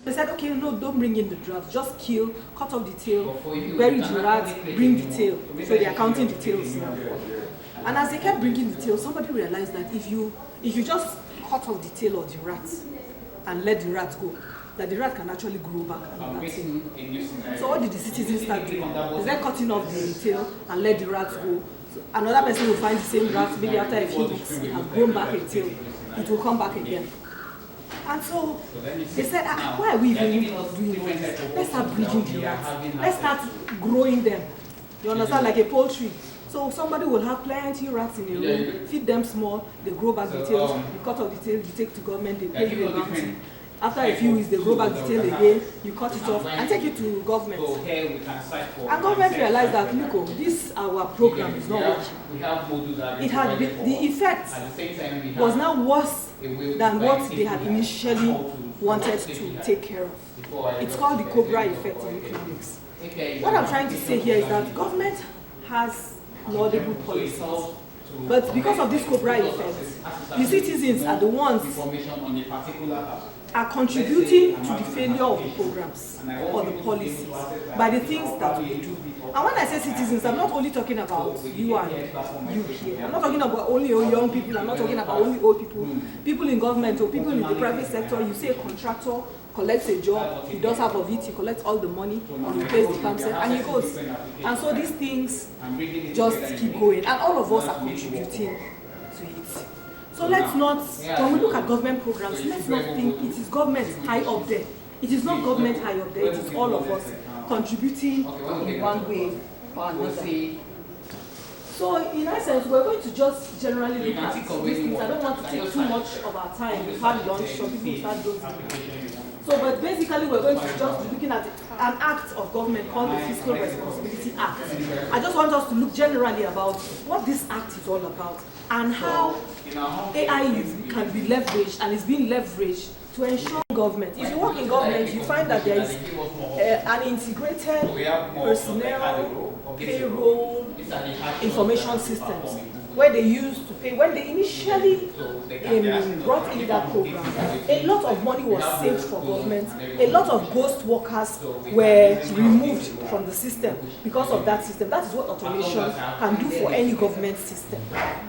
They said, okay, no, don't bring in the draft, just kill, cut off the tail, bury the rat, bring the tail. So they are counting the tails now. And as they kept bringing the tail, somebody realized that if you just cut off the tail of the rat and let the rat go, that the rat can actually grow back. So what did the citizens start doing? They started cutting off the tail and let the rat go. So another person will find the same rat, maybe after a few weeks, it has grown back a tail. It will come back again. And so they said, why are we even doing this? Let's start breeding the rats. Let's start growing them. You understand, like a poultry. So somebody will have plenty rats in a room, feed them small, they grow back the tails, you cut off the tail, you take to government, they pay you a bounty. After a few weeks, they grow back the tail again, you cut it off, and take it to government. And government realized that, look, this our program is not working. It had the effect was now worse than what they had initially wanted to take care of. It's called the Cobra effect in economics. What I'm trying to say here is that government has laudable policies, but because of this Cobra effect, the citizens are the ones are contributing to the failure of the programs or the policies by the things that we do. And when I say citizens, I'm not only talking about you and you here. I'm not talking about only young people. I'm not talking about only old people. People in government or people in the private sector. You say a contractor collects a job, he does half of it, he collects all the money, he pays the pamphlet, and he goes. And so these things just keep going. And all of us are contributing to it. So let's not, when we look at government programs, let's not think it is government high up there. It is not government high up there, it is all of us contributing in one way or another. So in essence, we're going to just generally look at these things. I don't want to take too much of our time. We've had lunch, so people will start dozing. So, but basically, we're going to just be looking at an act of government called the Fiscal Responsibility Act. I just want us to look generally about what this act is all about and how AI can be leveraged and is being leveraged to ensure government. If you work in government, you find that there is an integrated personnel, payroll, information systems where they used to pay. When they initially brought in that program, a lot of money was saved for government. A lot of ghost workers were removed from the system because of that system. That is what automation can do for any government system.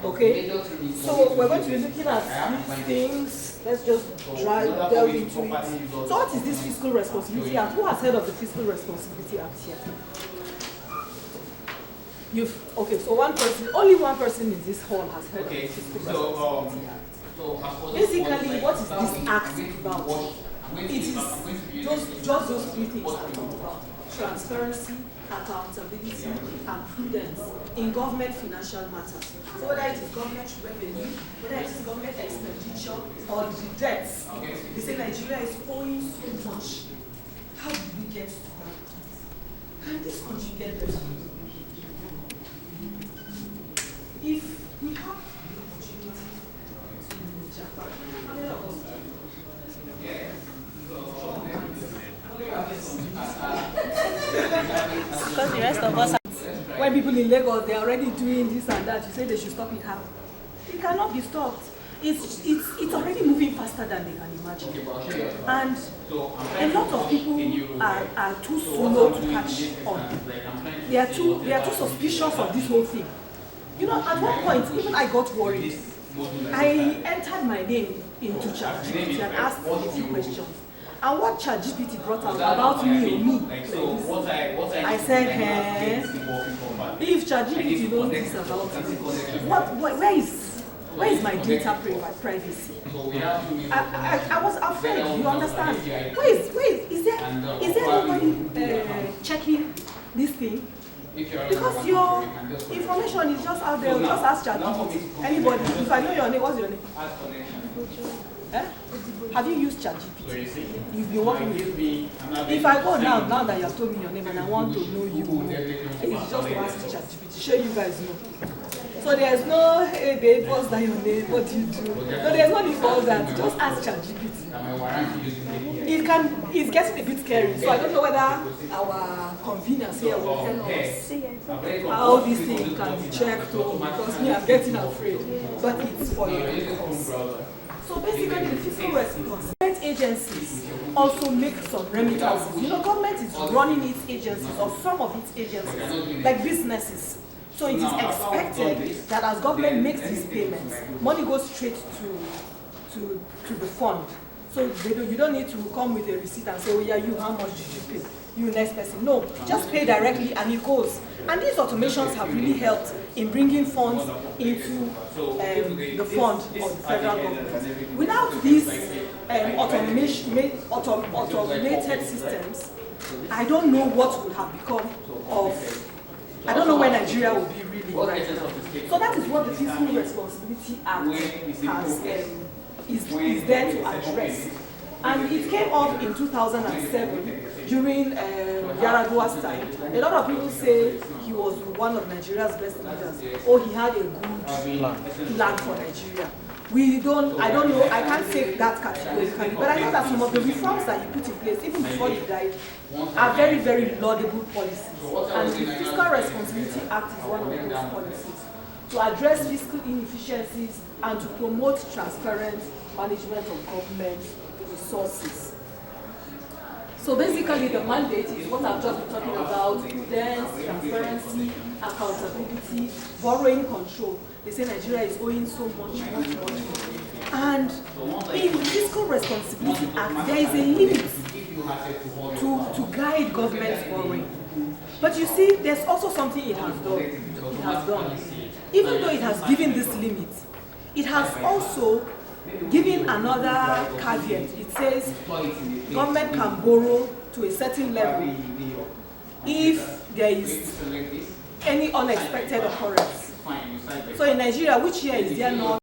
Okay? So we're going to be looking at these things. Let's just delve into it. So what is this Fiscal Responsibility Act? Who has heard of the Fiscal Responsibility Act here? Okay, so only one person in this hall has heard of the Fiscal Responsibility Act. Basically, what is this act about? It is just those three things I talked about: transparency, accountability, and prudence in government financial matters. So whether it is government revenue, whether it is government expenditure, or the debts, they say Nigeria is owing so much. How did we get to that? Can this country get better? If we have the opportunity to Japan, how many of us because the rest of us are, when people in Lagos, they're already doing this and that, you say they should stop it. How? It cannot be stopped. It's already moving faster than they can imagine. And a lot of people are too slow to catch on. They are too suspicious of this whole thing. You know, at one point, even I got worried. I entered my name into ChatGPT and asked a few questions. And what ChatGPT brought out about me, I said, hey, if ChatGPT knows this about me, where is my data privacy? I was afraid, you understand? Is there nobody checking this thing? Because your information is just out there, just ask ChatGPT. Anybody, if I know your name, what's your name? Eh? Have you used ChatGPT? You've been working with it. If I go now that you have told me your name and I want to know you, it's just to ask ChatGPT. Sure, you guys know. So there's no, hey babe, what's that your name? What do you do? No, there's no need for all that. Just ask ChatGPT. It's getting a bit scary. So I don't know whether our convenience here will tell us how this thing can be checked because me, I'm getting afraid. But it's for your cause. So basically, the fiscal responsibility agencies also make some remittances. You know, government is running its agencies, or some of its agencies, like businesses. So it is expected that as government makes these payments, money goes straight to the fund. So you don't need to come with a receipt and say, oh yeah, you, how much did you pay? You next person. No, just pay directly and it goes. And these automations have really helped in bringing funds into the fund of the federal government. Without these automated systems, I don't know what would have become of, I don't know where Nigeria will be really right now. So that is what the Fiscal Responsibility Act has, is there to address. And it came up in 2007 during Yaradua's time. A lot of people say he was one of Nigeria's best leaders, or he had a good plan for Nigeria. I don't know, I can't say that categorically, but I know that some of the reforms that he put in place, even before he died, are very, very laudable policies. And the Fiscal Responsibility Act is one of those policies to address fiscal inefficiencies and to promote transparent management of government resources. So basically the mandate is what I've just been talking about: prudence, transparency, accountability, borrowing control. They say Nigeria is owing so much. And in the Fiscal Responsibility Act, there is a limit to guide government's borrowing. But you see, there's also something it has done. Even though it has given this limit, it has also given another caveat. It says government can borrow to a certain level if there is any unexpected occurrence. So in Nigeria, which year is there not